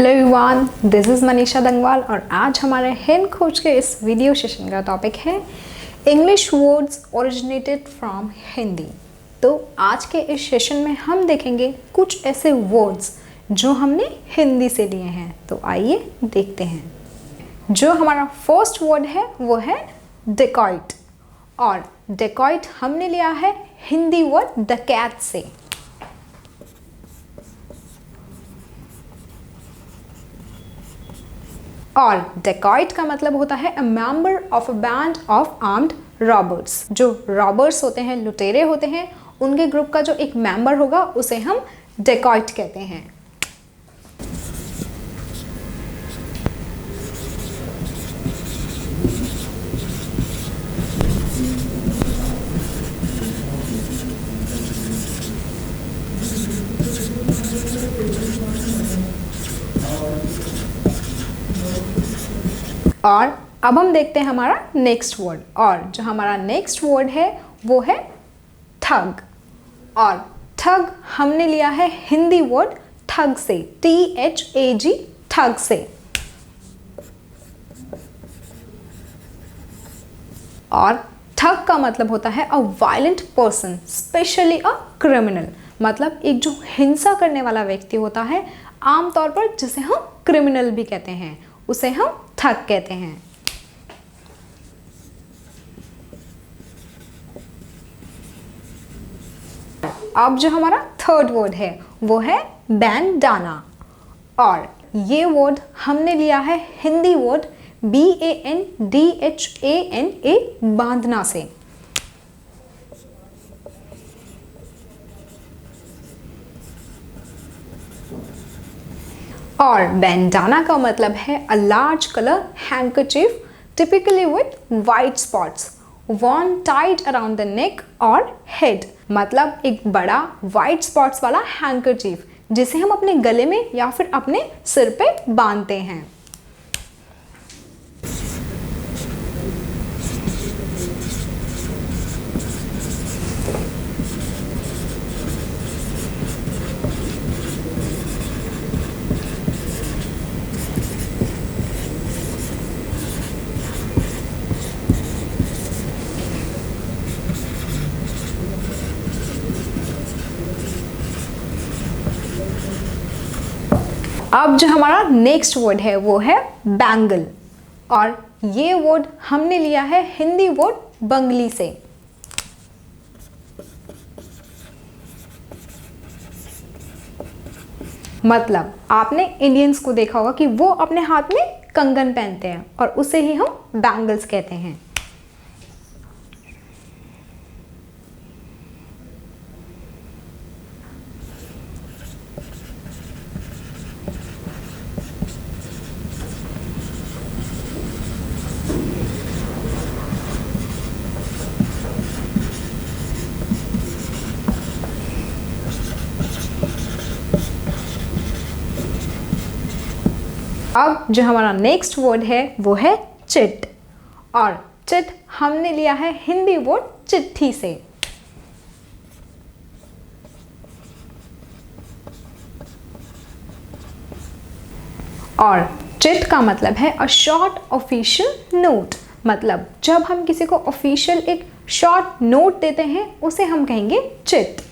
Hello everyone, this is Manisha Dangwal और आज हमारे हिंद खोज के इस वीडियो सेशन का टॉपिक है English words originated from Hindi. तो आज के इस सेशन में हम देखेंगे कुछ ऐसे वर्ड्स जो हमने हिंदी से लिए हैं। तो आइए देखते हैं। जो हमारा फर्स्ट वर्ड है वो है डेकॉइट, और डेकॉइट हमने लिया है हिंदी वर्ड डकैत से। और डेकॉइट का मतलब होता है a member of a band of armed robbers. जो रॉबर्स होते हैं, लुटेरे होते हैं, उनके ग्रुप का जो एक मेंबर होगा उसे हम डेकॉइट कहते हैं। और अब हम देखते हैं हमारा नेक्स्ट वर्ड, और जो हमारा नेक्स्ट वर्ड है वो है ठग। और ठग हमने लिया है हिंदी वर्ड ठग से, THAG, ठग से। और ठग का मतलब होता है अ violent person, specially a criminal. मतलब एक जो हिंसा करने वाला व्यक्ति होता है, आमतौर पर जिसे हम क्रिमिनल भी कहते हैं, उसे हम ठग कहते हैं। अब जो हमारा थर्ड वर्ड है वो है बैंडाना, और ये वर्ड हमने लिया है हिंदी वर्ड BANDHANA, बांधना से। और बैंडाना का मतलब है a large colour handkerchief typically with white spots worn tied around the neck और head। मतलब एक बड़ा वाइट स्पॉट्स वाला हैंकरचीफ जिसे हम अपने गले में या फिर अपने सिर पे बांधते हैं। अब जो हमारा नेक्स्ट वर्ड है वो है बैंगल, और ये वर्ड हमने लिया है हिंदी वर्ड बंगली से। मतलब आपने इंडियंस को देखा होगा कि वो अपने हाथ में कंगन पहनते हैं और उसे ही हम बैंगल्स कहते हैं। अब जो हमारा नेक्स्ट वर्ड है वो है चिट, और चिट हमने लिया है हिंदी वर्ड चिट्ठी से। और चिट का मतलब है अ शॉर्ट ऑफिशियल नोट। मतलब जब हम किसी को ऑफिशियल एक शॉर्ट नोट देते हैं उसे हम कहेंगे चिट।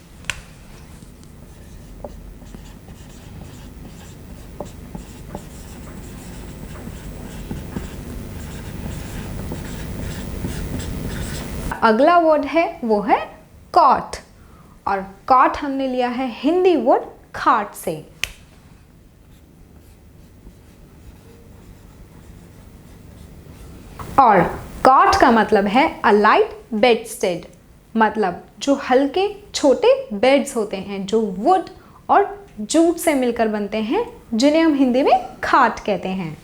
अगला वर्ड है वो है कॉट, और कॉट हमने लिया है हिंदी वर्ड खाट से। और कॉट का मतलब है अ लाइट बेडस्टेड। मतलब जो हल्के छोटे बेड्स होते हैं जो वुड और जूट से मिलकर बनते हैं, जिन्हें हम हिंदी में खाट कहते हैं।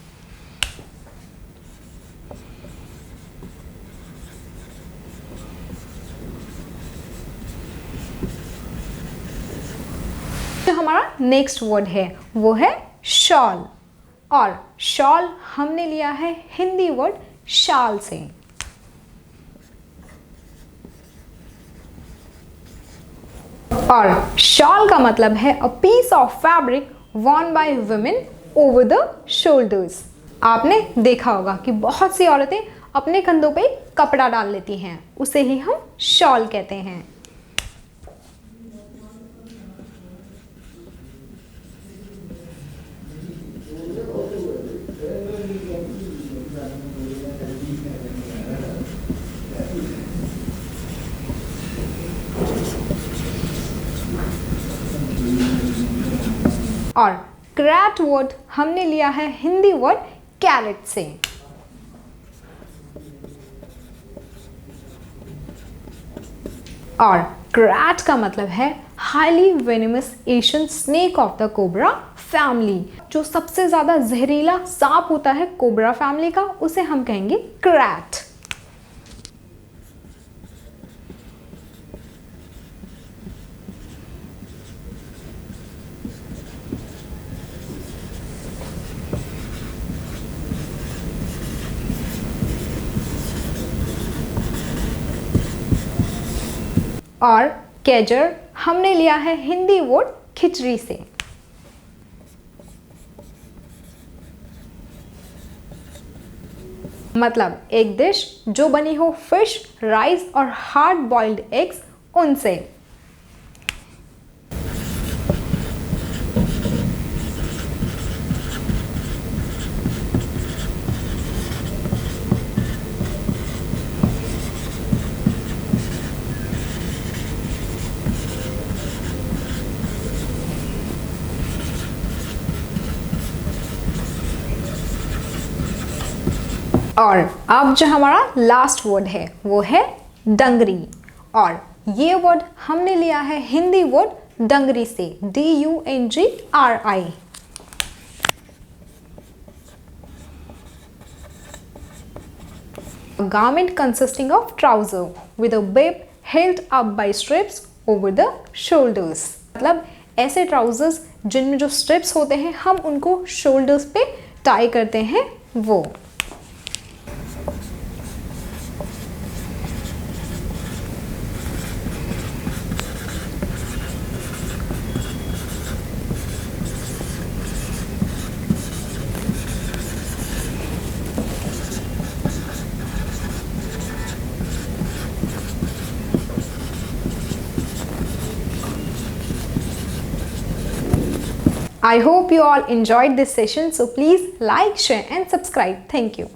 जो हमारा नेक्स्ट वर्ड है वो है शॉल, और शॉल हमने लिया है हिंदी वर्ड शाल से। और शॉल का मतलब है a piece of fabric worn by women over the shoulders. आपने देखा होगा कि बहुत सी औरतें अपने कंधों पे कपड़ा डाल लेती हैं, उसे ही हम शॉल कहते हैं। और कैरेट वर्ड हमने लिया है हिंदी वर्ड कैरेट से। और कैरेट का मतलब है highly venomous Asian snake of the cobra family. जो सबसे ज्यादा जहरीला सांप होता है कोबरा फैमिली का, उसे हम कहेंगे कैरेट। और केजर हमने लिया है हिंदी वर्ड खिचड़ी से। मतलब एक डिश जो बनी हो फिश, राइस और हार्ड बॉइल्ड एग्स उनसे। और अब जो हमारा लास्ट वर्ड है वो है डंगरी। और ये वर्ड हमने लिया है हिंदी वर्ड डंगरी से, DUNGRI। A garment consisting of trouser with a bib held up by strips over the shoulders। मतलब ऐसे ट्राउजर्स जिनमें जो स्ट्रिप्स होते हैं हम उनको शोल्डर्स पे टाई करते हैं वो। I hope you all enjoyed this session, so please like, share and subscribe. Thank you.